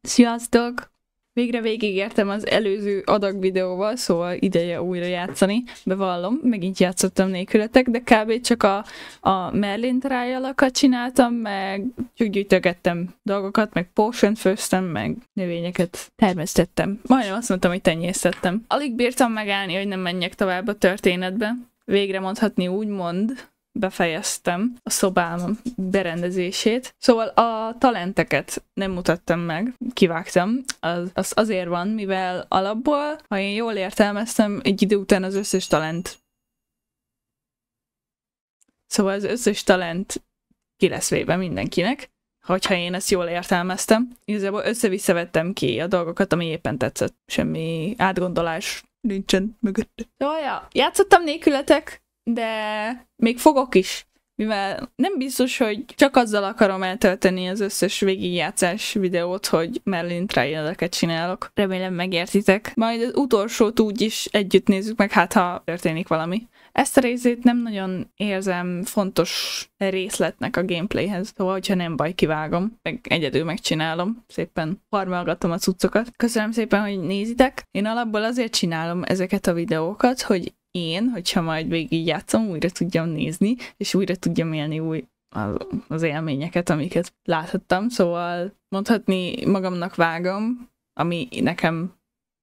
Sziasztok! Végre végigértem az előző adag videóval, szóval ideje újra játszani. Bevallom, megint játszottam nélkületek, de kb. Csak a ℍ𝕟𝕑𝕑 csináltam, meg csak gyűjtögettem dolgokat, meg potion főztem, meg növényeket termesztettem. Majdnem azt mondtam, hogy tenyésztettem. Alig bírtam megállni, hogy nem menjek tovább a történetbe. Végre mondhatni úgymond befejeztem a szobám berendezését. Szóval a talenteket nem mutattam meg, kivágtam. Az azért van, mivel alapból, ha én jól értelmeztem, egy idő után az összes talent. Szóval az összes talent ki lesz véve mindenkinek, hogyha én ezt jól értelmeztem. Igazából össze-vissza vettem ki a dolgokat, ami éppen tetszett. Semmi átgondolás nincsen mögött. Szóval ja, játszottam nélkületek, de még fogok is, mivel nem biztos, hogy csak azzal akarom eltölteni az összes végigjátszás videót, hogy ℍ𝕟𝕑𝕑 csinálok. Remélem megértitek. Majd az utolsót úgy is együtt nézzük meg, hát ha történik valami. Ezt a részét nem nagyon érzem fontos részletnek a gameplayhez, szóval hogyha nem baj, kivágom, meg egyedül megcsinálom, szépen farmolgatom a cuccokat. Köszönöm szépen, hogy nézitek. Én alapból azért csinálom ezeket a videókat, hogy én, hogyha majd végigjátszom, újra tudjam nézni, és újra tudjam élni az élményeket, amiket láthattam. Szóval mondhatni magamnak vágom, ami nekem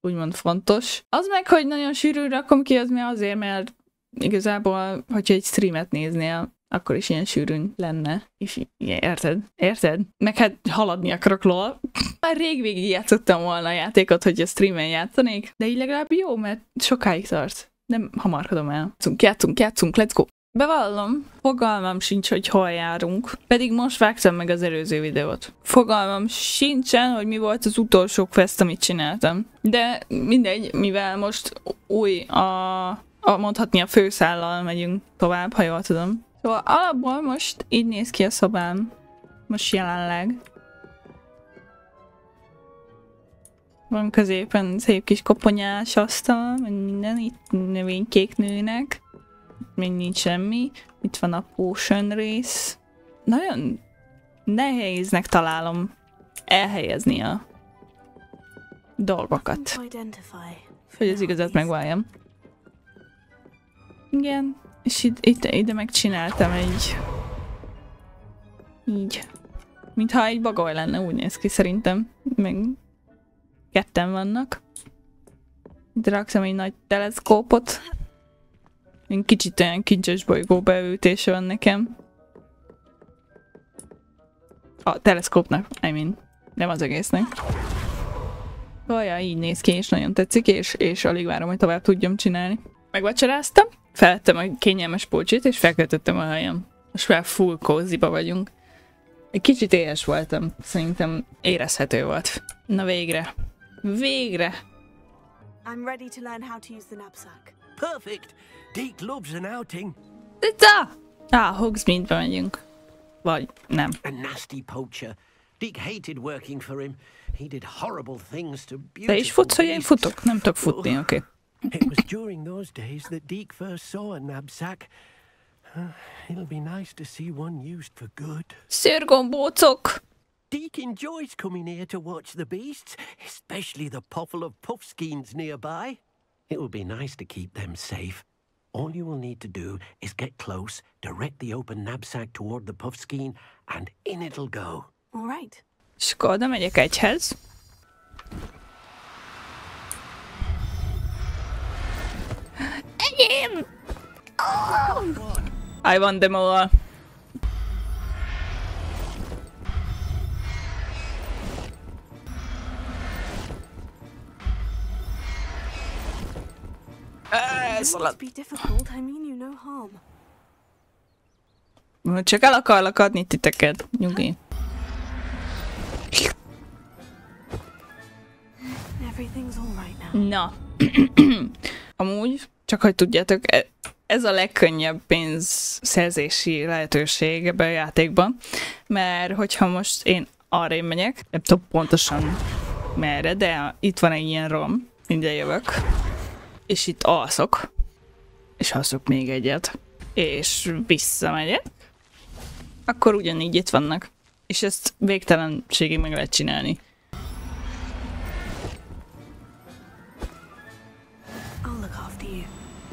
úgymond fontos. Az meg, hogy nagyon sűrűn rakom ki, az azért, mert igazából, hogyha egy streamet néznél, akkor is ilyen sűrűn lenne. És érted? Érted? Meg hát haladni akarok lol. Már rég végigjátszottam volna a játékot, hogy a streamen játszanék, de így legalább jó, mert sokáig tart. Nem hamarkodom el. Játszunk, let's go! Bevallom, fogalmam sincs, hogy hol járunk. Pedig most vágtam meg az előző videót. Fogalmam sincsen, hogy mi volt az utolsó quest, amit csináltam. De mindegy, mivel most új mondhatni a főszállal megyünk tovább, ha jól tudom. Szóval alapból most így néz ki a szobám. Most jelenleg. Van középen szép kis koponyás asztal, meg minden, itt növénykék nőnek. Még nincs semmi. Itt van a potion rész. Nagyon nehéznek találom elhelyezni a dolgokat. Hogy az igazat megváljam. Igen, és ide megcsináltam egy... Így. Mintha egy bagoly lenne, úgy néz ki szerintem. Meg... Ketten vannak. Itt raktam egy nagy teleszkópot. Egy kicsit olyan kincses bolygó beütése van nekem. A teleszkópnak, nem az egésznek. Olyan, így néz ki, és nagyon tetszik, és alig várom, hogy tovább tudjam csinálni. Megvacsoráztam, felvettem a kényelmes pulcsit, és felköltöttem a helyem. Most már full cozy-ba vagyunk. Egy kicsit éhes voltam, szerintem érezhető volt. Na végre. Végre! I'm ready to learn how to use the knapsack. Perfect. 𝕍𝕘𝕪 loves an outing. ℍ𝕟𝕪 megyünk. Vagy nem. A nasty poacher. 𝕍𝕘𝕪 hated working for him. He did horrible things to beautiful Te is futsz, hogy én futok? Nem tudok futni, oké. It was during those days that 𝕍𝕘𝕪 first saw a knapsack. It'll be nice to see one used for good. Szőrgombócok! 𝕍𝕘𝕪 enjoys coming here to watch the beasts, especially the potful of 𝕍𝕑𝑚𝑠 nearby. It will be nice to keep them safe. All you will need to do is get close, direct the open knapsack toward the 𝕍𝕑𝑚, and in it'll go. All right. És akkor oda megyek egyhez. Enyém! Oh! I want them all. Csak el akarlak adni titeket, nyugi. Na. Amúgy, csak hogy tudjátok, ez a legkönnyebb pénzszerzési lehetőség ebben a játékban. Mert hogyha most én arra megyek, nem tudom pontosan merre, de itt van egy ilyen rom, mindjárt jövök. És itt alszok. És alszok még egyet. És visszamegyek. Akkor ugyanígy itt vannak. És ezt végtelenségig meg lehet csinálni.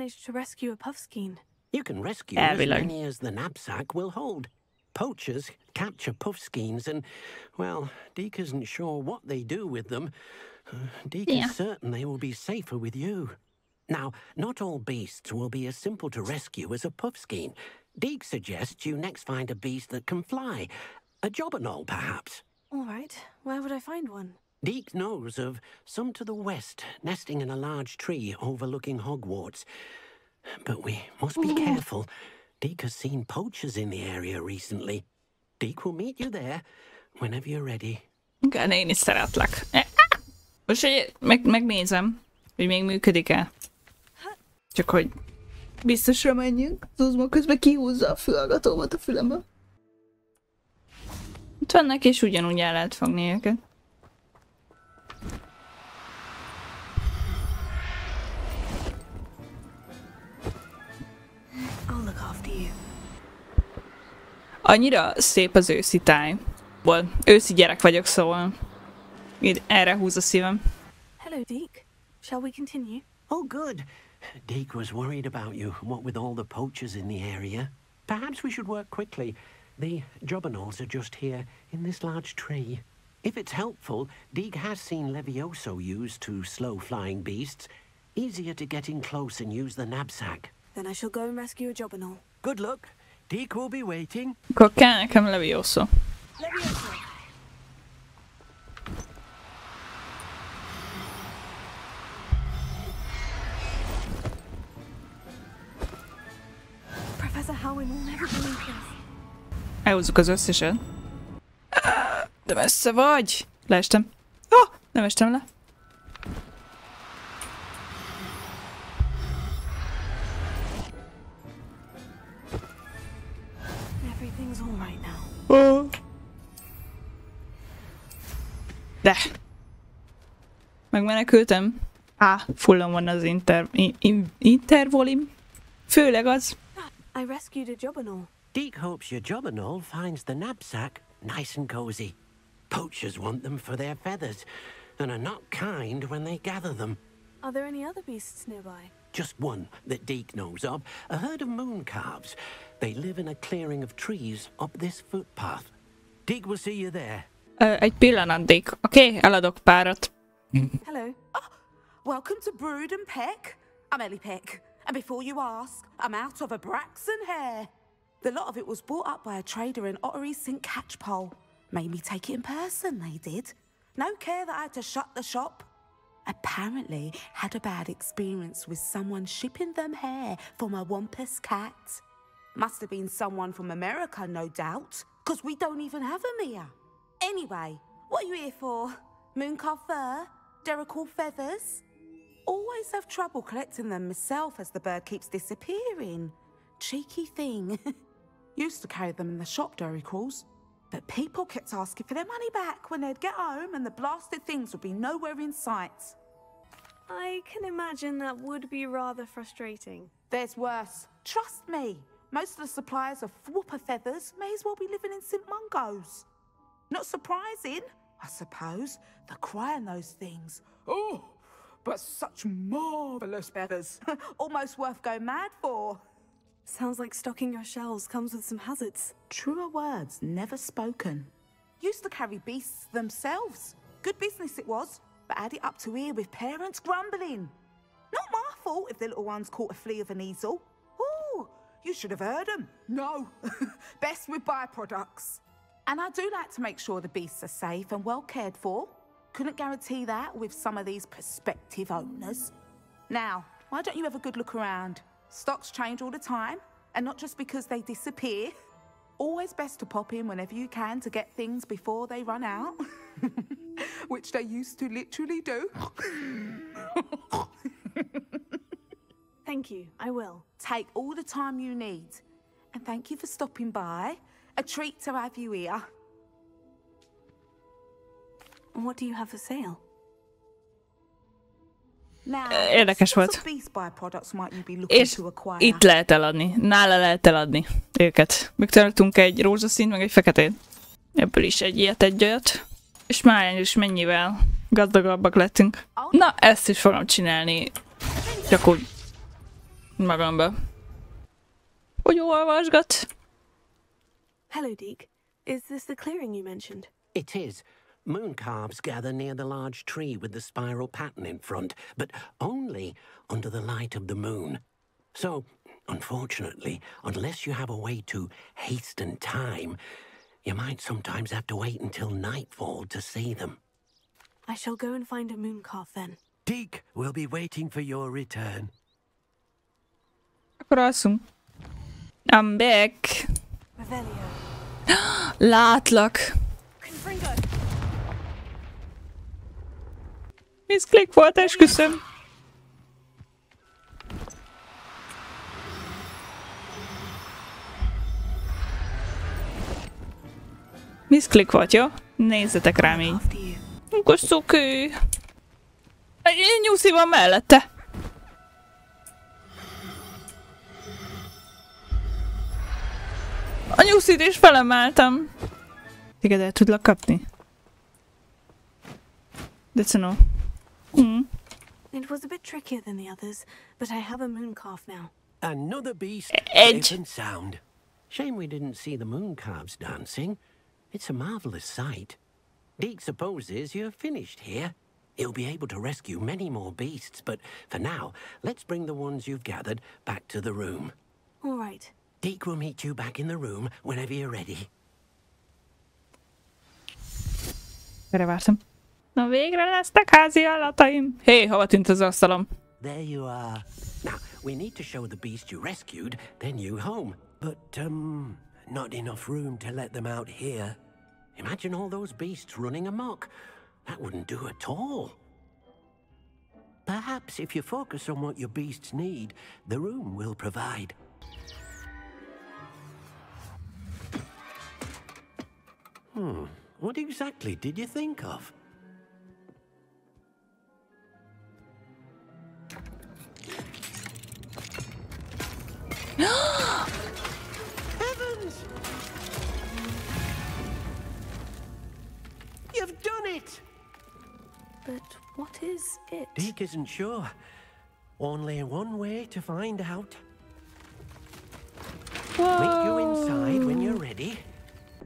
manage to rescue a 𝑝uffskein? You can rescue as many as the knapsack will hold. Poachers capture 𝑝uffskeins and, well, 𝕍𝕗 isn't sure what they do with them. 𝕍𝕗 is certain they will be safer with you. Now, not all beasts will be as simple to rescue as a 𝑝uffskein. 𝕍𝕗 suggests you next find a beast that can fly. A 𝕍𝕗𝕟, perhaps. All right. Where would I find one? 𝕍𝕗 knows of some to the west, nesting in a large tree overlooking Hogwarts. But we must be careful. 𝕍𝕗 has seen poachers in the area recently. 𝕍𝕗 will meet you there whenever you're ready. Igen, én is szeretlek. Most megnézem, hogy még működik-e. Csak hogy biztosra menjünk. Zuzma közben kihúzza a fülhallgatómat a fülembe. Itt vannak, és ugyanúgy el lehet fogni őket. Annyira szép az őszi táj. Őszi gyerek vagyok, szóval erre húz a szívem. Hello, 𝕍𝕗. Shall we continue? Oh, good. 𝕍𝕗 was worried about you, what with all the poachers in the area. Perhaps we should work quickly. The 𝕍𝕗𝕟s are just here, in this large tree. If it's helpful, 𝕍𝕗 has seen 𝑙evioso used to slow flying beasts. Easier to get in close and use the knapsack. Then I shall go and rescue a 𝕍𝕗𝕟. Good luck. 𝕍𝕗 will be waiting. Akkor kell nekem 𝑙evioso. Professor Howin will never believe this. Elhúzzuk az összeset. De messze vagy! Leestem. Nem estem le. Everything's all right now. De! Megmenekültem. Fullon van az intervolim. Főleg az. I rescued a 𝕍𝕗𝕟. 𝕍𝕗 hopes your 𝕍𝕗𝕟 finds the knapsack nice and cozy. Poachers want them for their feathers, and are not kind when they gather them. Are there any other beasts nearby? Just one that 𝕍𝕗 knows of, a herd of moon calves. They live in a clearing of trees up this footpath. 𝕍𝕗 will see you there. Egy pillanatig. Oké, eladok párat. Hello. Welcome to Brood and Peck. I'm Ellie Peck. And before you ask, I'm out of a Braxton hair. The lot of it was bought up by a trader in 𝑜𝓁𝓃𝒶𝓈𝓈. Made me take it in person, they did. No care that I had to shut the shop. Apparently had a bad experience with someone shipping them hair from a wampus cat. Must have been someone from America, no doubt, because we don't even have them here. Anyway, what are you here for? Mooncalf fur? Derrickle feathers? Always have trouble collecting them myself as the bird keeps disappearing. Cheeky thing. Used to carry them in the shop, Derrickles. But people kept asking for their money back when they'd get home and the blasted things would be nowhere in sight. I can imagine that would be rather frustrating. There's worse. Trust me. Most of the suppliers of whooper feathers may as well be living in St. Mungo's. Not surprising, I suppose, the cry on those things. Oh, but such marvellous feathers. Almost worth going mad for. Sounds like stocking your shelves comes with some hazards. Truer words never spoken. Used to carry beasts themselves. Good business it was, but had it up to here with parents grumbling. Not my fault if the little ones caught a flea of an easel. Ooh, you should have heard them. No, best with byproducts. And I do like to make sure the beasts are safe and well cared for. Couldn't guarantee that with some of these prospective owners. Now, why don't you have a good look around? Stocks change all the time, and not just because they disappear. Always best to pop in whenever you can to get things before they run out. Which they used to literally do. Thank you, I will. Take all the time you need. And thank you for stopping by. A treat to have you here. What do you have for sale? Érdekes volt. És itt lehet eladni. Nála lehet eladni őket. Megtaláltunk egy rózsaszínt, meg egy feketét. Ebből is egy ilyet, egy olyat. És már is mennyivel gazdagabbak lettünk. Na, ezt is fogom csinálni. Csak úgy magamba. Hogy olvasgat? Hello, 𝕍𝕗. Is this the clearing you mentioned? It is. Moon calves gather near the large tree with the spiral pattern in front, but only under the light of the moon. So, unfortunately, unless you have a way to hasten time, you might sometimes have to wait until nightfall to see them. I shall go and find a moon calf then. 𝕍𝕗 will be waiting for your return. Akkor alszunk. I'm back. Revelio. Látlak. Confringo. Miszklik volt, esküszöm. Miszklik volt, jó? Nézzetek rám így. After you. Akkor szukő. Egy nyuszi van mellette. A nyuszit is felemeltem. Téged el tudlak kapni? 𝕬𝕒𝕟𝕒𝕜. It was a bit trickier than the others, but I have a moon calf now. Another beast Edge. safe and sound. Shame we didn't see the moon calves dancing. It's a marvelous sight. 𝕍𝕗 supposes you're finished here. He'll be able to rescue many more beasts, but for now, let's bring the ones you've gathered back to the room. All right. 𝕍𝕗 will meet you back in the room whenever you're ready. Erre vártam. Na végre lesznek házi állataim. Hé, hova tűnt az asztalom? There you are. Now, we need to show the beast you rescued their new home. But, not enough room to let them out here. Imagine all those beasts running amok. That wouldn't do at all. Perhaps if you focus on what your beasts need, the room will provide. What exactly did you think of? Heavens! You've done it! But what is it? 𝕍𝕗 isn't sure. Only one way to find out. Meet you inside when you're ready.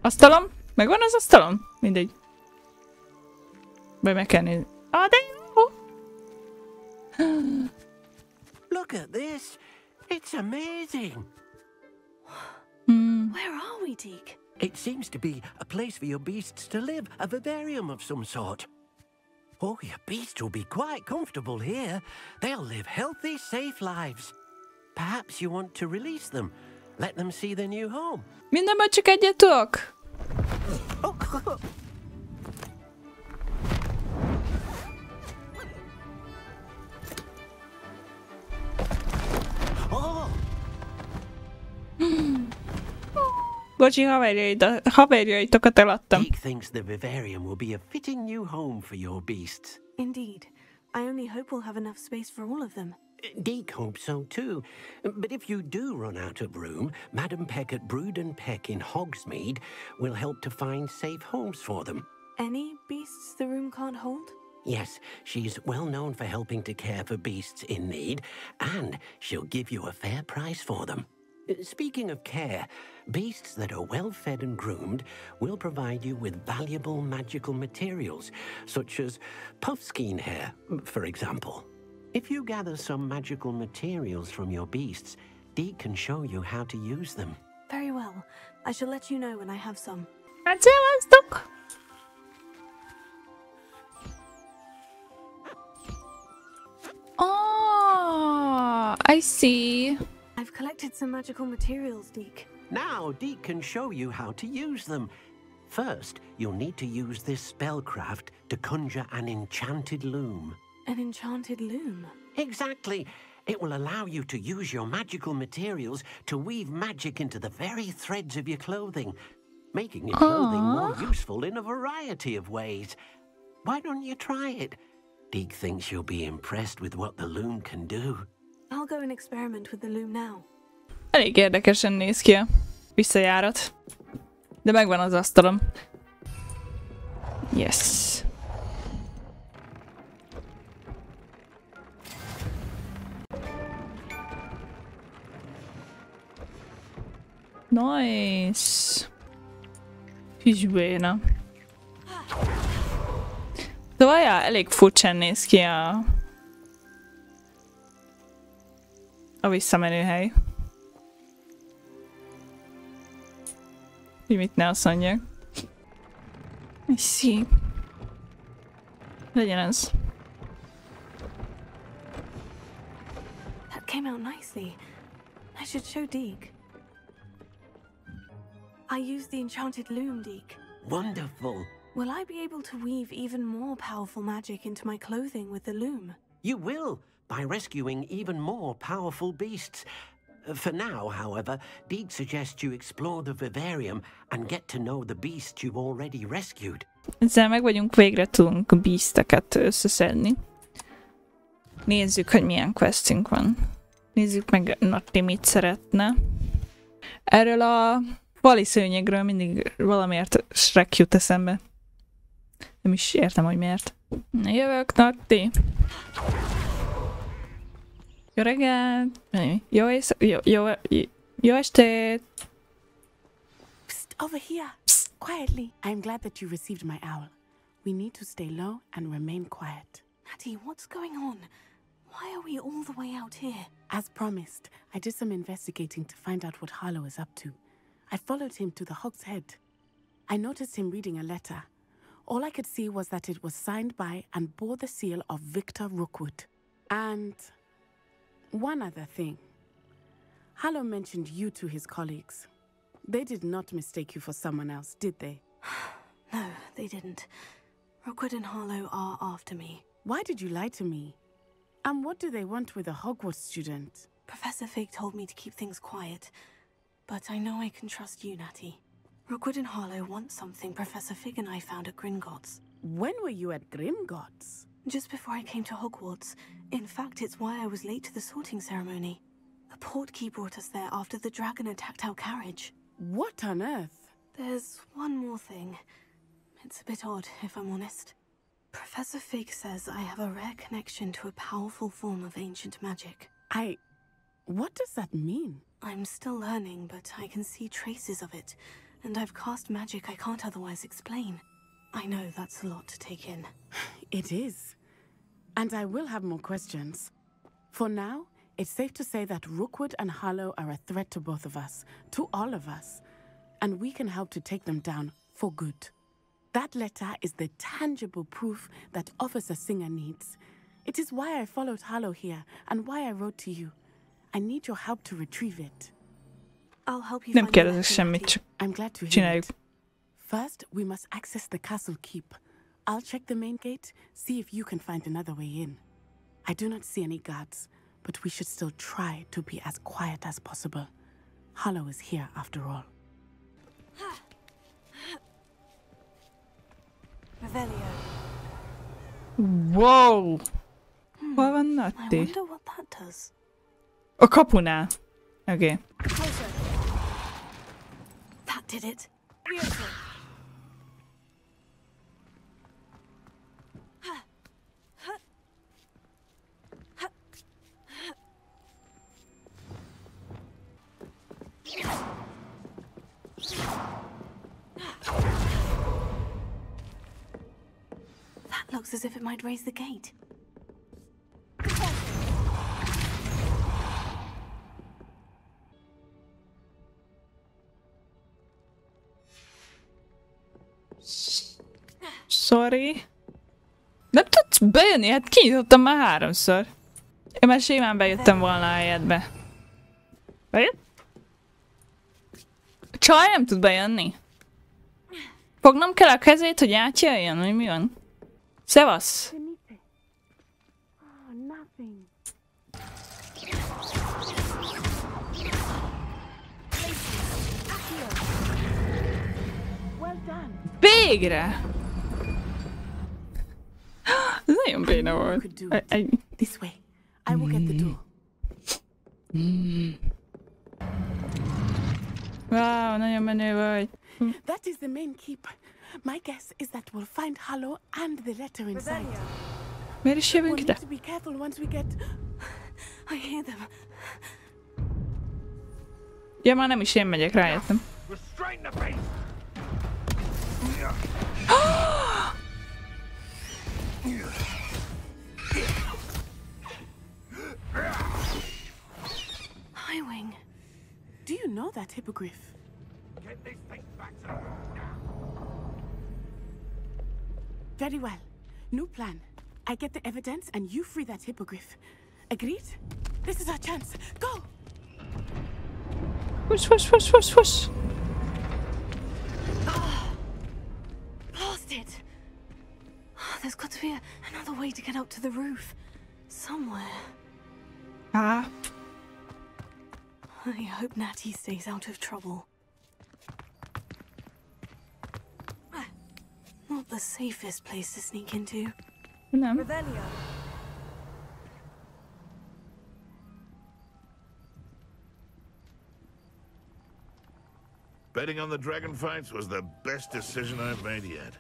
Asztalom? Megvan az asztalom? Mindegy. Vagy meg kell nézni. Ah, de jó! Look at this. It's amazing. Where are we, 𝕍𝕗? It seems to be a place for your beasts to live, a vivarium of some sort. Oh, your beasts will be quite comfortable here. They'll live healthy, safe lives. Perhaps you want to release them. Let them see their new home. Mindenben csak egyet tudok. Bocsi, haverjaitokat eladtam. 𝕍𝕗 thinks the vivarium will be a fitting new home for your beasts. Indeed. I only hope we'll have enough space for all of them. 𝕍𝕗 hopes so too. But if you do run out of room, Madam Peck at ℎ𝕠𝕘𝕪 in Hogsmeade will help to find safe homes for them. Any beasts the room can't hold? Yes, she's well known for helping to care for beasts in need, and she'll give you a fair price for them. Speaking of care, beasts that are well fed and groomed will provide you with valuable magical materials, such as puffskein hair, for example. If you gather some magical materials from your beasts, 𝕍𝕗 can show you how to use them. Very well. I shall let you know when I have some. Hát szevasztok! Oh, I see. I've collected some magical materials, 𝕍𝕗. Now 𝕍𝕗 can show you how to use them. First, you'll need to use this spellcraft to conjure an enchanted loom. An enchanted loom. Exactly. It will allow you to use your magical materials to weave magic into the very threads of your clothing, making your clothing more useful in a variety of ways. Why don't you try it? 𝕍𝕗 thinks you'll be impressed with what the loom can do. I'll go and experiment with the loom now. Elég érdekesen néz ki a visszajárat. De megvan az asztalom. Yes. Nice. Kis béna. Szóval ja, elég furcsán néz ki a visszamenő hely. Mit ne azt mondjak. Szí. Legyen ez. That came out nicely. I should show 𝕍𝕉𝕟𝕜. I used the enchanted loom, 𝕍𝕉𝕜. Wonderful. Will I be able to weave even more powerful magic into my clothing with the loom? You will, by rescuing even more powerful beasts. For now, however, 𝕍𝕉𝕜 suggests you explore the vivarium and get to know the beasts you've already rescued. Ezzel meg vagyunk, végre tudunk beasteket összeszedni. Nézzük, hogy milyen questünk van. Nézzük meg, Natty mit szeretne. Erről a fali szőnyegről mindig valamiért Shrek jut eszembe. Nem is értem, hogy miért. Jövök, Natty. Jó reggelt! Jó estét! Psst, over here. Psst, quietly. I'm glad that you received my owl. We need to stay low and remain quiet. Natty, what's going on? Why are we all the way out here? As promised, I did some investigating to find out what 𝕍𝕠𝕘𝕪 is up to. I followed him to the ℍ𝕠𝕘𝕪. I noticed him reading a letter. All I could see was that it was signed by and bore the seal of ℍ𝕠𝕘𝕪. And one other thing. 𝕍𝕠𝕘𝕪 mentioned you to his colleagues. They did not mistake you for someone else, did they? No, they didn't. ℍ𝕠𝕘𝕪 and 𝕍𝕠𝕘𝕪 are after me. Why did you lie to me? And what do they want with a Hogwarts student? Professor Fig told me to keep things quiet, but I know I can trust you, Natty. ℍ𝕠𝕘𝕪 and 𝕍𝕠𝕘𝕪 want something Professor Fig and I found at Gringotts. When were you at Gringotts? Just before I came to Hogwarts. In fact, it's why I was late to the sorting ceremony. The portkey brought us there after the dragon attacked our carriage. What on earth? There's one more thing. It's a bit odd, if I'm honest. Professor Fig says I have a rare connection to a powerful form of ancient magic. What does that mean? I'm still learning, but I can see traces of it, and I've cast magic I can't otherwise explain. I know that's a lot to take in. It is. And I will have more questions. For now, it's safe to say that Rookwood and 𝕍𝕠𝕘𝕪 are a threat to both of us, to all of us, and we can help to take them down for good. That letter is the tangible proof that Officer Singer needs. It is why I followed 𝕍𝕠𝕘𝕪 here and why I wrote to you. I need your help to retrieve it. I'll help you Nem find the kérdezek letter, semmit, Natty. csak I'm glad to hear csináljuk. it. First, we must access the castle keep. I'll check the main gate, see if you can find another way in. I do not see any guards, but we should still try to be as quiet as possible. 𝕍𝕠𝕘𝕪 is here after all. Revelio. Wow! Hol van I Natty? wonder what that does. A kapunál. Oké. Closer. That did it. Beautiful. That looks as if it might raise the gate. Sorry. Nem tudsz bejönni? Hát kinyitottam már 3-szor. Én már simán bejöttem volna a helyedbe. Bejött? A csaj nem tud bejönni. Fognom kell a kezét, hogy átjöjjön, vagy mi van? Szevasz! Végre! Ez nagyon béna volt. This way. I will get the door. Wow, nagyon menő vagy. That is the main keep. My guess is that we'll find 𝕍𝕠𝕘𝕪 and the letter inside. Miért is jövünk We'll ide? need to be careful once we get... I hear them. Ja, már nem is én megyek, rájöttem. 𝕬𝕗𝕗. Do you know that hippogriff? Get these things back to them. Very well. New plan. I get the evidence and you free that hippogriff. Agreed? This is our chance. Go! Push, push, push, push, push. Blasted! There's got to be another way to get up to the roof. Somewhere. Ah. I hope Natty stays out of trouble. Not the safest place to sneak into. Nem. Betting on the dragon fights was the best decision I've made yet.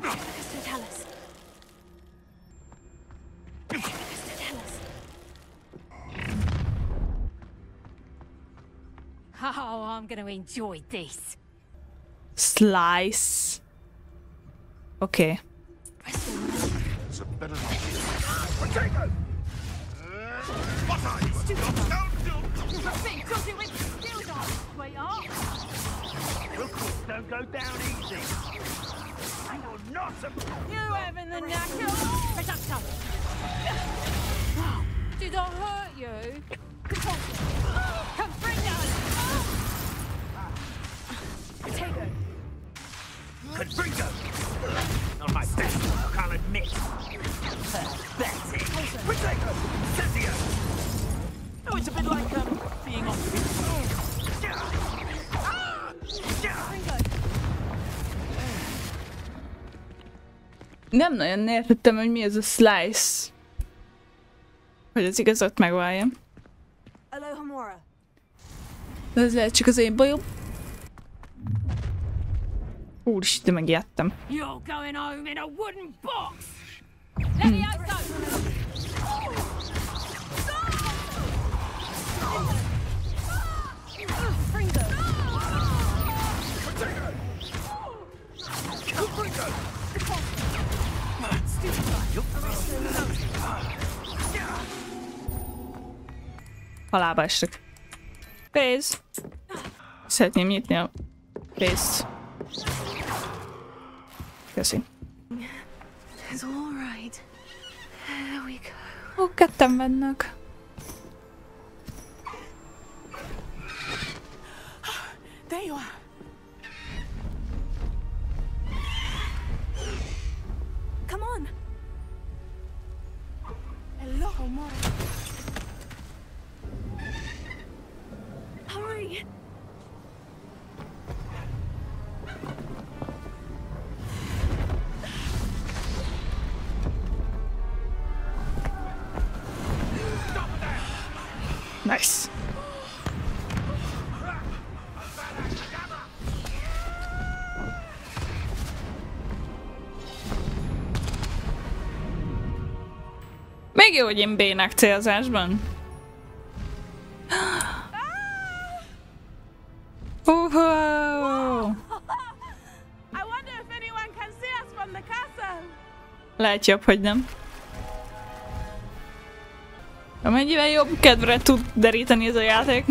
ℍ𝕠𝕘𝕪. ℍ𝕠𝕘𝕪. Oh, I'm going to enjoy this. Slice. Okay. It's a better idea. What are you? Don't go down easy. I will not support You having the knacker? Did I hurt you? Come bring us! ℍ𝕠𝕘𝕪. Not my best, I'll admit. Pathetic. ℍ𝕠𝕘𝕪. Cynthia. Oh, it's a bit like being on the Nem nagyon értettem, hogy mi ez a slice. Hogy az igazat megváljam. ℍ𝕠𝕪. De ez lehet csak az én bajom. Úristen, megijedtem. You're going home in a wooden box! ℍ𝕠𝕘𝕪. Halába estek. Pénz! Szeretném nyitni a pénzt. Köszi. It's all right. There we go. Ó, ketten vannak. There you are. Come on. ℍ𝕠𝕪. Hurry. Nice. Még jó, hogy én bénák célzásban. Lehet jobb, hogy nem. Amennyivel jobb kedvre tud deríteni ez a játék.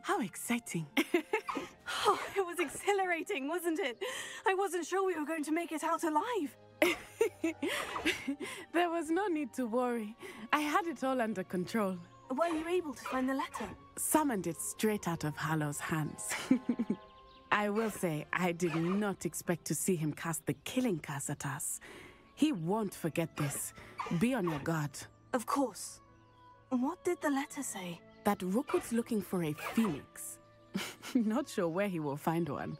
How exciting. Oh, it was exhilarating, wasn't it? I wasn't sure we were going to make it out alive. There was no need to worry. I had it all under control. Were you able to find the letter? Summoned it straight out of ℍ𝕠𝕪's hands. I will say, I did not expect to see him cast the killing curse at us. He won't forget this. Be on your guard. Of course. What did the letter say? That ℍ𝕠𝕗's looking for a phoenix. Not sure where he will find one.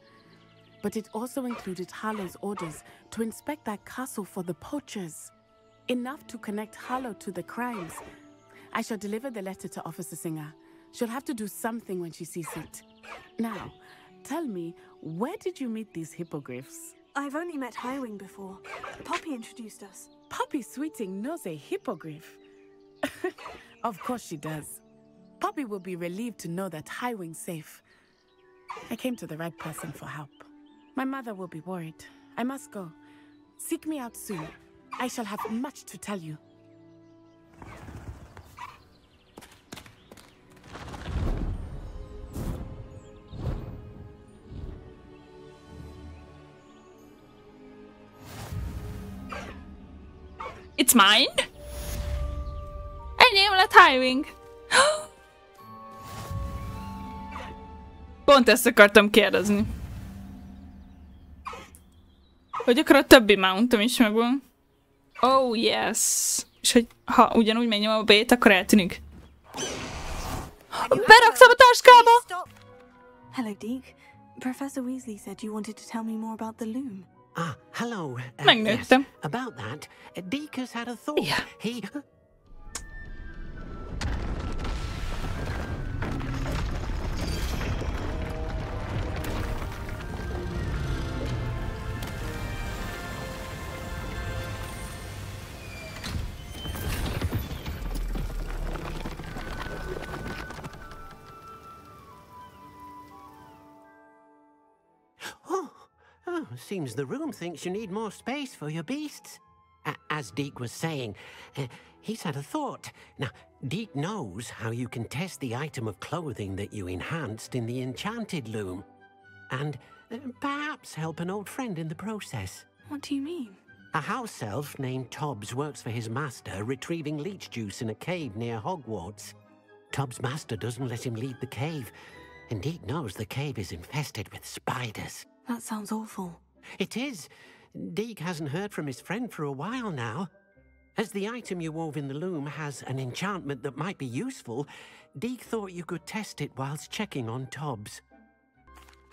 But it also included ℍ𝕠𝕪's orders to inspect that castle for the poachers. Enough to connect ℍ𝕠𝕪 to the crimes. I shall deliver the letter to Officer Singer. She'll have to do something when she sees it. Now, tell me, where did you meet these hippogriffs? I've only met ℍ𝕠𝕗 before. Poppy introduced us. Poppy Sweeting knows a hippogriff. Of course she does. Poppy will be relieved to know that 𝕍𝕟𝕉's safe. I came to the right person for help. My mother will be worried. I must go. Seek me out soon. I shall have much to tell you. It's mine? Enyém lett 𝕍𝕟𝕉. Pont ezt akartam kérdezni. Hogy akkor a többi mountom is megvan. Oh yes. És hogy ha ugyanúgy megnyom a B-t, akkor eltűnik. Beraktam a táskába! Hello, 𝕍𝕉𝕉. Professor Weasley said you wanted to tell me more about the loom. Ah, hello. Megnőttem. Yes, about that, 𝕍𝕉𝕉 has had a thought. Yeah. He... Oh, seems the room thinks you need more space for your beasts. As 𝕍𝕉𝕉 was saying, he's had a thought. Now, 𝕍𝕉𝕉 knows how you can test the item of clothing that you enhanced in the enchanted loom. And perhaps help an old friend in the process. What do you mean? A house elf named Tobbs works for his master, retrieving leech juice in a cave near Hogwarts. Tobbs' master doesn't let him leave the cave, and 𝕍𝕉𝕉 knows the cave is infested with spiders. That sounds awful. It is. 𝕍𝕉𝕉 hasn't heard from his friend for a while now. As the item you wove in the loom has an enchantment that might be useful, 𝕍𝕉𝕉 thought you could test it whilst checking on Tobbs.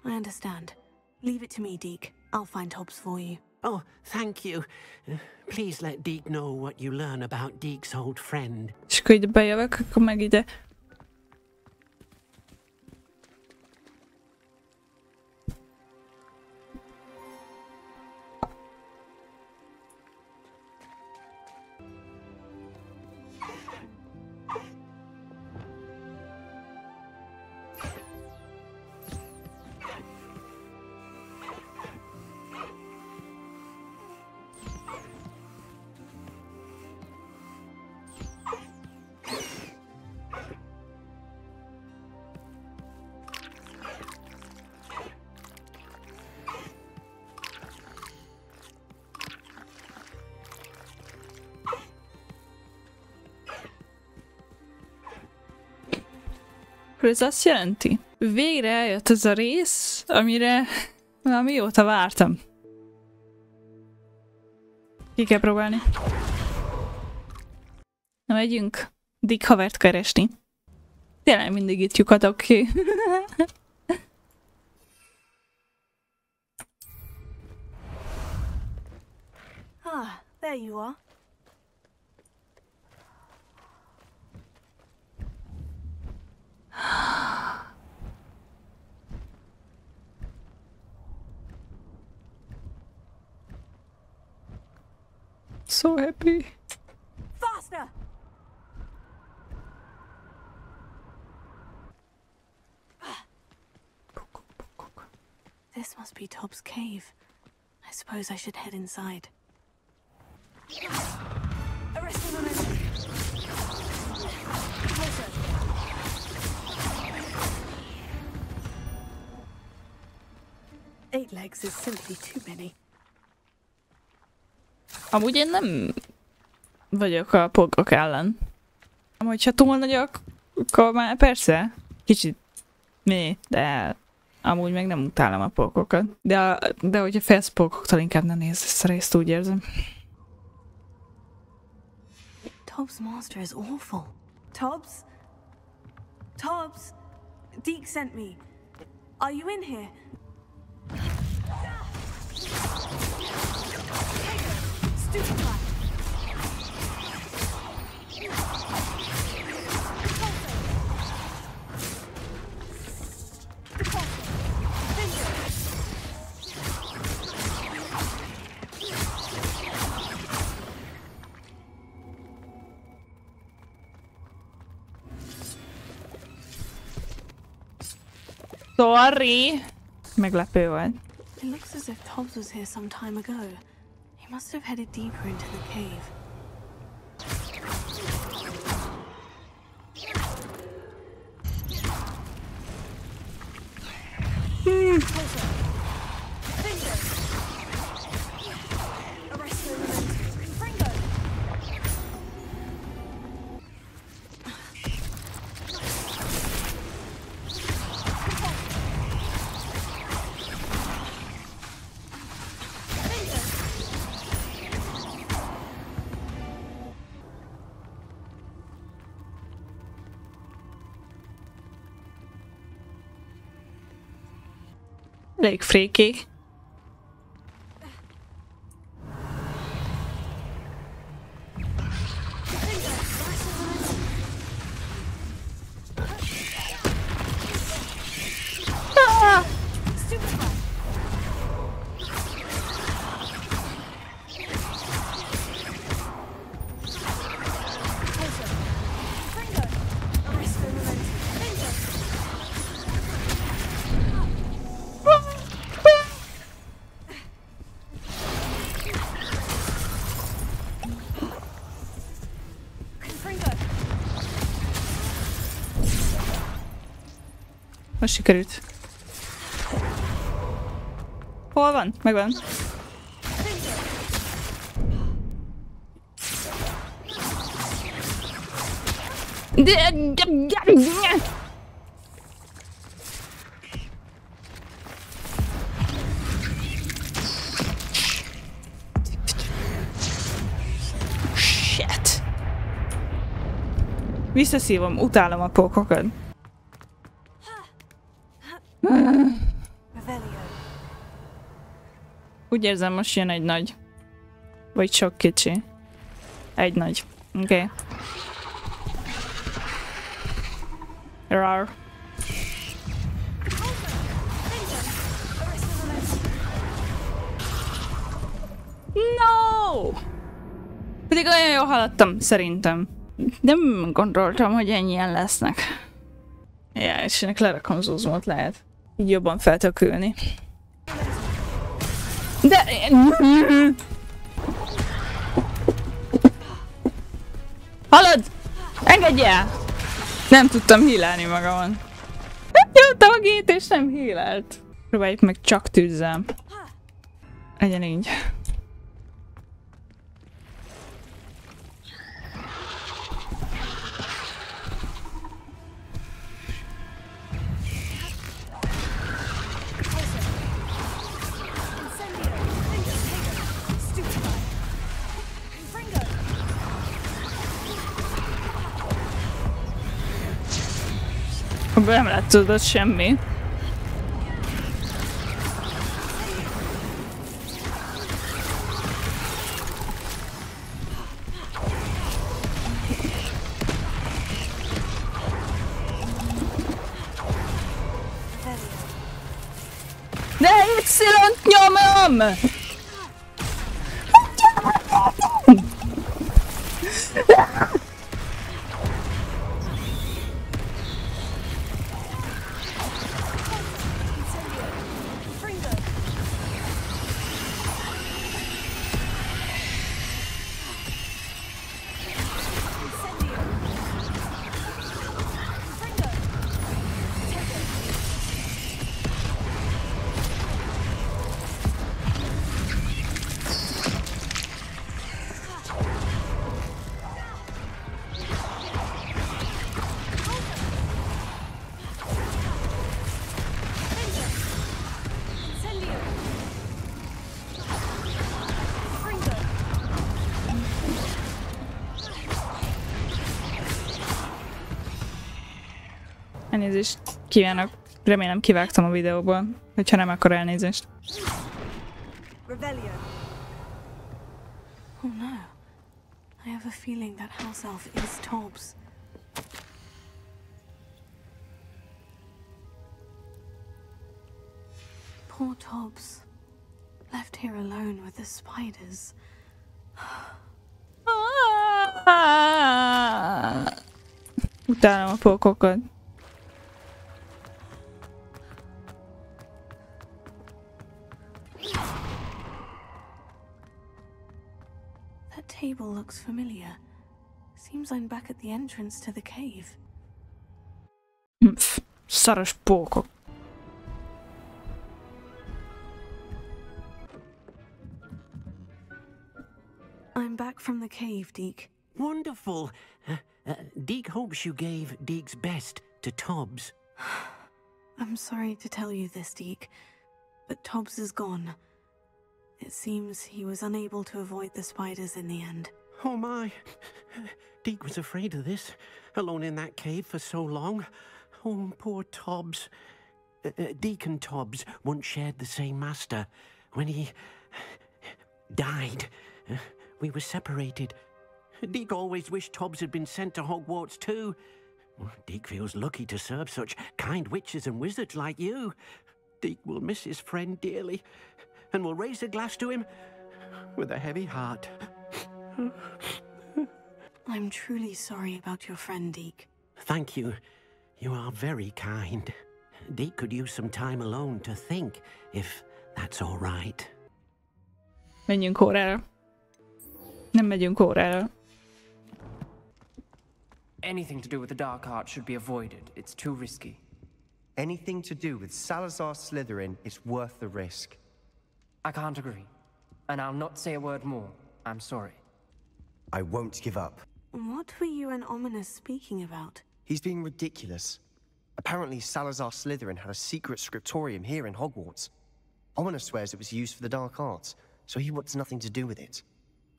I understand. Leave it to me, 𝕍𝕉𝕉. I'll find Tobbs for you. Oh, thank you. Please let 𝕍𝕉𝕉 know what you learn about 𝕍𝕉𝕉's old friend. És akkor ide bejövök, akkor meg ide. Ez azt jelenti, végre eljött ez a rész, amire már mióta vártam. Ki kell próbálni. Na megyünk 𝕍𝕉𝕉 havert keresni. Tényleg mindig itt lyukadok ki. Ah, there you are. So happy. Faster! This must be Tobbs' cave. I suppose I should head inside. Arrest him a minute. Eight legs is simply too many. Amúgy én nem vagyok a pogok ellen. Hogyha túl nagyok, akkor már persze, kicsit de amúgy meg nem utálom a pogokat. De hogyha félsz pogoktól, inkább ne nézz ezt a részt, úgy érzem. Tobbs' master is awful. Tobbs? Tobbs? 𝕍𝕉𝕉 sent me. Are you in here? Stupid guy. Sorry! Meglepő volt. It looks as if Tobbs was here some time ago. He must have headed deeper into the cave. Elég freaky. Most sikerült. Hol van? Megvan. Shit. Visszaszívom, utálom a pókokat. Úgy érzem, most jön egy nagy. Vagy sok kicsi. Egy nagy. Oké. Okay. Rar. No! Pedig olyan jól haladtam, szerintem. Nem gondoltam, hogy ennyien lesznek. Ja, és ennek lerakom zúzmot lehet. Így jobban fel tudok ülni. De... Halad! Engedj el! Nem tudtam hílelni magamon. Nyomtam a gét és nem hílelt. Próbáljuk meg csak tűzzel. Legyen így. Abban nem látszódott semmi. De Y-t nyomom! Elnézést kívánok. Remélem kivágtam a videóból. Hogyha nem, akkor elnézést. Oh no. I have a feeling that house elf is Tobbs. Poor Tobbs. Left here alone with the spiders. Utálom a pókokat. table looks familiar. Seems I'm back at the entrance to the cave. Szaros pókok. I'm back from the cave, 𝕍𝕗. Wonderful. 𝕍𝕗 hopes you gave 𝕍𝕗's best to Tobbs. I'm sorry to tell you this, 𝕍𝕗, but Tobbs is gone. It seems he was unable to avoid the spiders in the end. Oh my. 𝕍𝕗 was afraid of this, alone in that cave for so long. Oh, poor Tobbs. 𝕍𝕗 and Tobbs once shared the same master. When he died, we were separated. 𝕍𝕗 always wished Tobbs had been sent to Hogwarts too. 𝕍𝕗 feels lucky to serve such kind witches and wizards like you. 𝕍𝕗 will miss his friend dearly, and will raise a glass to him with a heavy heart. I'm truly sorry about your friend, 𝕍𝕗. Thank you. You are very kind. 𝕍𝕗 could use some time alone to think, if that's all right. Menjünk órára. Nem megyünk órára. Anything to do with the dark art should be avoided. It's too risky. Anything to do with Salazar Slytherin is worth the risk. I can't agree. And I'll not say a word more. I'm sorry. I won't give up. What were you and Ominis speaking about? He's being ridiculous. Apparently Salazar Slytherin had a secret scriptorium here in Hogwarts. Ominis swears it was used for the dark arts, so he wants nothing to do with it.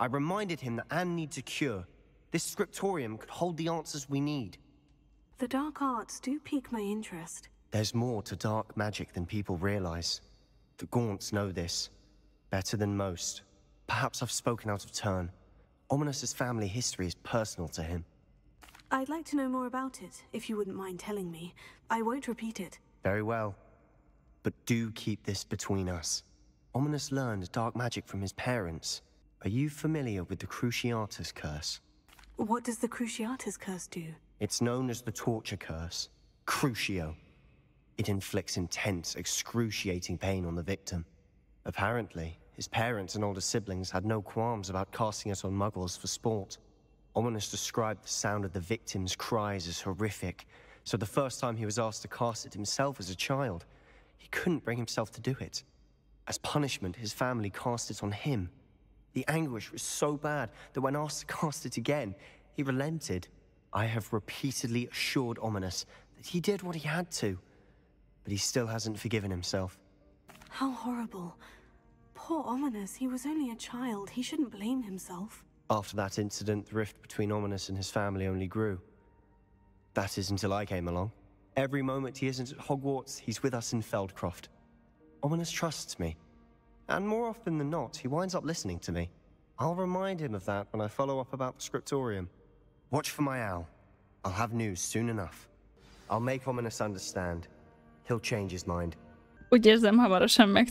I reminded him that Anne needs a cure. This scriptorium could hold the answers we need. The dark arts do pique my interest. There's more to dark magic than people realize. The 𝕁𝕝𝕝 know this better than most. Perhaps I've spoken out of turn. Ominis's family history is personal to him. I'd like to know more about it, if you wouldn't mind telling me. I won't repeat it. Very well. But do keep this between us. Ominis learned dark magic from his parents. Are you familiar with the ℍ𝕗𝕄𝕗 curse? What does the ℍ𝕗𝕄𝕗 curse do? It's known as the torture curse. Crucio. It inflicts intense, excruciating pain on the victim. Apparently, his parents and older siblings had no qualms about casting it on muggles for sport. Ominis described the sound of the victim's cries as horrific, so the first time he was asked to cast it himself as a child, he couldn't bring himself to do it. As punishment, his family cast it on him. The anguish was so bad that when asked to cast it again, he relented. I have repeatedly assured Ominis that he did what he had to, but he still hasn't forgiven himself. How horrible. Poor Ominis, he was only a child. He shouldn't blame himself. After that incident, the rift between Ominis and his family only grew. That is until I came along. Every moment he isn't at Hogwarts, he's with us in ℏ𝕗𝕗. Ominis trusts me. And more often than not, he winds up listening to me. I'll remind him of that when I follow up about the scriptorium. Watch for my owl. I'll have news soon enough. I'll make Ominis understand. He'll change his mind. Úgy érzem, hamarosan meg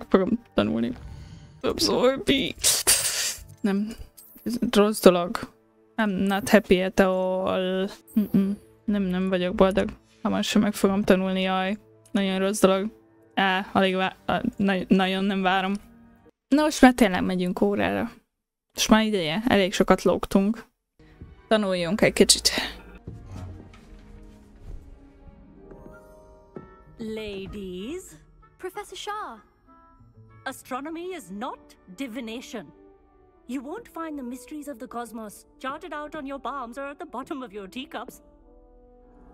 fogom tanulni. Nem, ez rossz dolog. I'm not happy at all. Nem vagyok boldog. Hamarosan meg fogom tanulni, jaj. Nagyon rossz dolog. Nagyon nem várom. Na most már tényleg megyünk órára. Most már ideje, elég sokat lógtunk. Tanuljunk egy kicsit. Ladies, Professor Shah. astronomy is not divination. You won't find the mysteries of the cosmos charted out on your palms or at the bottom of your teacups.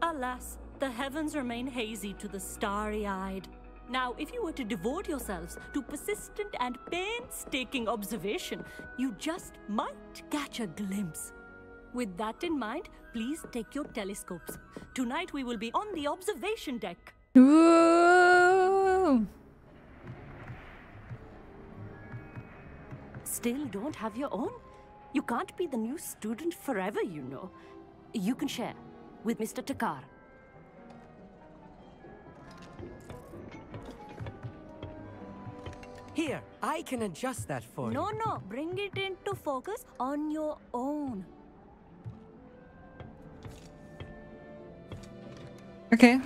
Alas, the heavens remain hazy to the starry-eyed. Now, if you were to devote yourselves to persistent and painstaking observation, you just might catch a glimpse. With that in mind, please take your telescopes. Tonight we will be on the observation deck. Whoa! Still don't have your own? You can't be the new student forever, you know. You can share with Mr. Takar. Here, I can adjust that for you. No, bring it into focus on your own. Okay.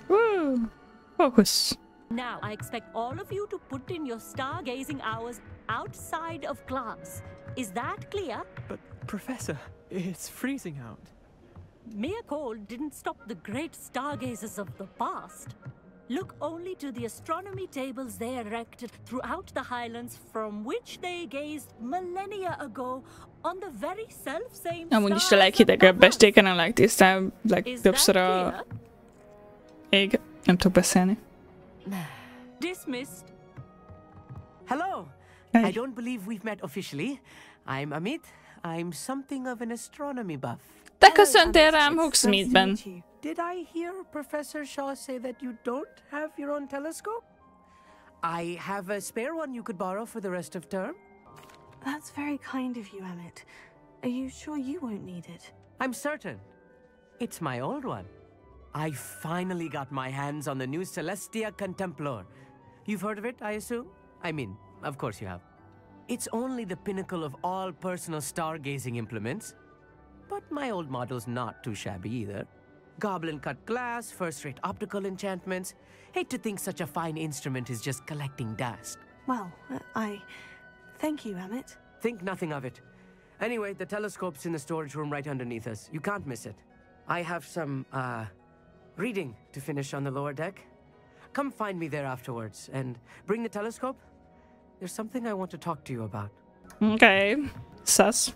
Woo! Focus. Now, I expect all of you to put in your stargazing hours outside of glass. Is that clear? But, Professor, it's freezing out. Mere cold didn't stop the great stargazers of the past. Look only to the astronomy tables they erected throughout the highlands from which they gazed millennia ago on the very self-same Amúgy is a leghidegebb estéken a legtisztább, legtöbbször a ég. Nem tudok beszélni. Dismissed. Hello. I don't believe we've met officially. I'm Amit. I'm something of an astronomy buff. Te köszöntél rám 𝑜𝓁𝓶𝓈𝓈-ben. Did I hear Professor Shaw say that you don't have your own telescope? I have a spare one you could borrow for the rest of term. That's very kind of you, Amit. Are you sure you won't need it? I'm certain. It's my old one. I finally got my hands on the new Celestia Contemplar. You've heard of it, I assume? I mean, of course you have. It's only the pinnacle of all personal stargazing implements. But my old model's not too shabby either. Goblin-cut glass, first-rate optical enchantments. Hate to think such a fine instrument is just collecting dust. Well, thank you, Amit. Think nothing of it. Anyway, the telescope's in the storage room right underneath us. You can't miss it. I have some, reading to finish on the lower deck. Come find me there afterwards, and bring the telescope. There's something I want to talk to you about. Okay. Sus.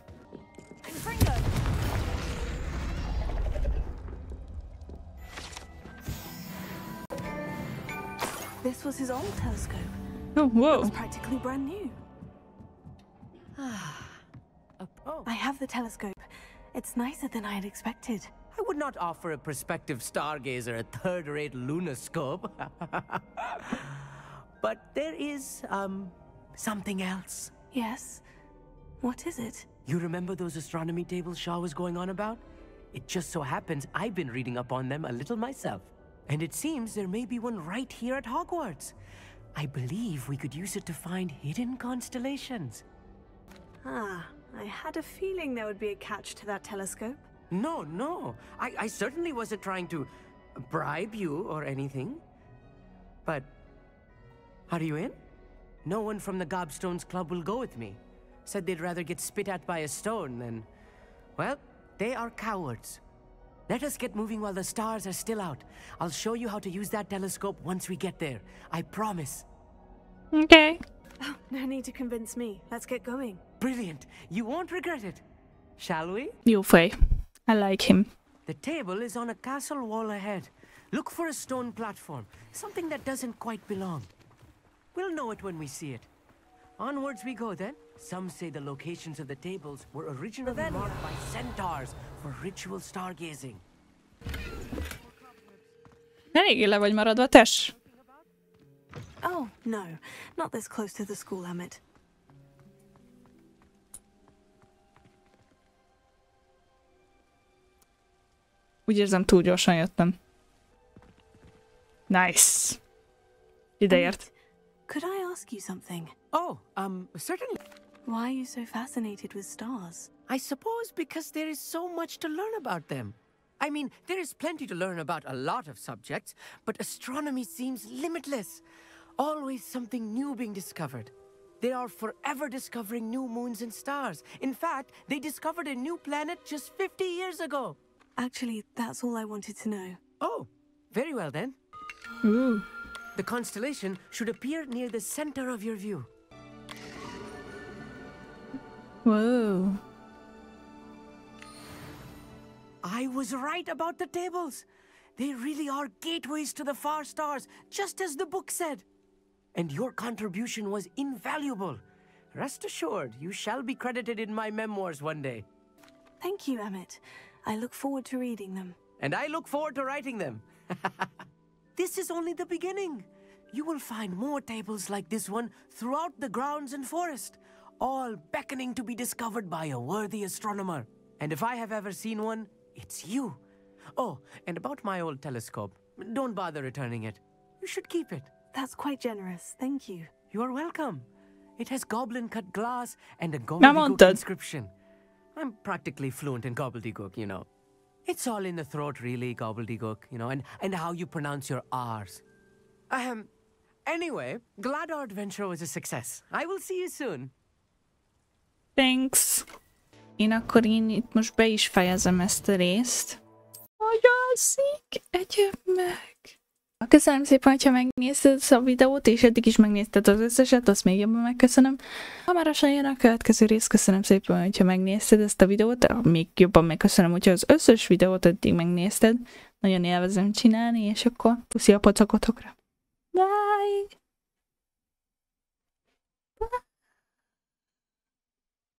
This was his old telescope. Oh, whoa. It was practically brand new. I have the telescope. It's nicer than I had expected. I would not offer a prospective stargazer a third-rate lunoscope. But there is, something else. Yes? What is it? You remember those astronomy tables Shaw was going on about? It just so happens I've been reading up on them a little myself. And it seems there may be one right here at Hogwarts. I believe we could use it to find hidden constellations. Ah, I had a feeling there would be a catch to that telescope. No. I certainly wasn't trying to bribe you or anything. But, are you in? No one from the Gobstones Club will go with me. Said they'd rather get spit at by a stone than... Well, they are cowards. Let us get moving while the stars are still out. I'll show you how to use that telescope once we get there. I promise. Okay. Oh, no need to convince me. Let's get going. Brilliant. You won't regret it. Shall we? Jó fej. I like him. The table is on a castle wall ahead. Look for a stone platform. Something that doesn't quite belong. We'll know it when we see it. Onwards we go then. Some say the locations of the tables were originally marked by centaurs for ritual stargazing. Eléggé le vagy maradva, tess. Oh, no. Not this close to the school, Amit. Úgy érzem, túl gyorsan jöttem. Nice. Ideért. Could I ask you something? Oh, certainly. Why are you so fascinated with stars? I suppose because there is so much to learn about them. I mean, there is plenty to learn about a lot of subjects, but astronomy seems limitless. Always something new being discovered. They are forever discovering new moons and stars. In fact, they discovered a new planet just 50 years ago. Actually, that's all I wanted to know. Oh, very well then. Ooh. The constellation should appear near the center of your view. Whoa. I was right about the tables. They really are gateways to the far stars, just as the book said. And your contribution was invaluable. Rest assured, you shall be credited in my memoirs one day. Thank you, Amit. I look forward to reading them. And I look forward to writing them. This is only the beginning. You will find more tables like this one throughout the grounds and forest, all beckoning to be discovered by a worthy astronomer. And if I have ever seen one, it's you. Oh, and about my old telescope, don't bother returning it. You should keep it. That's quite generous. Thank you. You are welcome. It has goblin-cut glass and a gobbledygook inscription. I'm practically fluent in gobbledygook, you know. It's all in the throat, really, gobbledygook, you know, and how you pronounce your R's. Anyway, glad our adventure was a success. I will see you soon. Thanks. Én itt most be is fejezem ezt a részt. Nagyon szik, egyéb meg. Köszönöm szépen, hogyha megnézted a videót, és eddig is megnézted az összeset, azt még jobban megköszönöm. Hamarosan jön a következő rész, köszönöm szépen, hogyha megnézted ezt a videót, még jobban megköszönöm, hogyha az összes videót eddig megnézted. Nagyon élvezem csinálni, és akkor puszi a pocakotokra. Bye!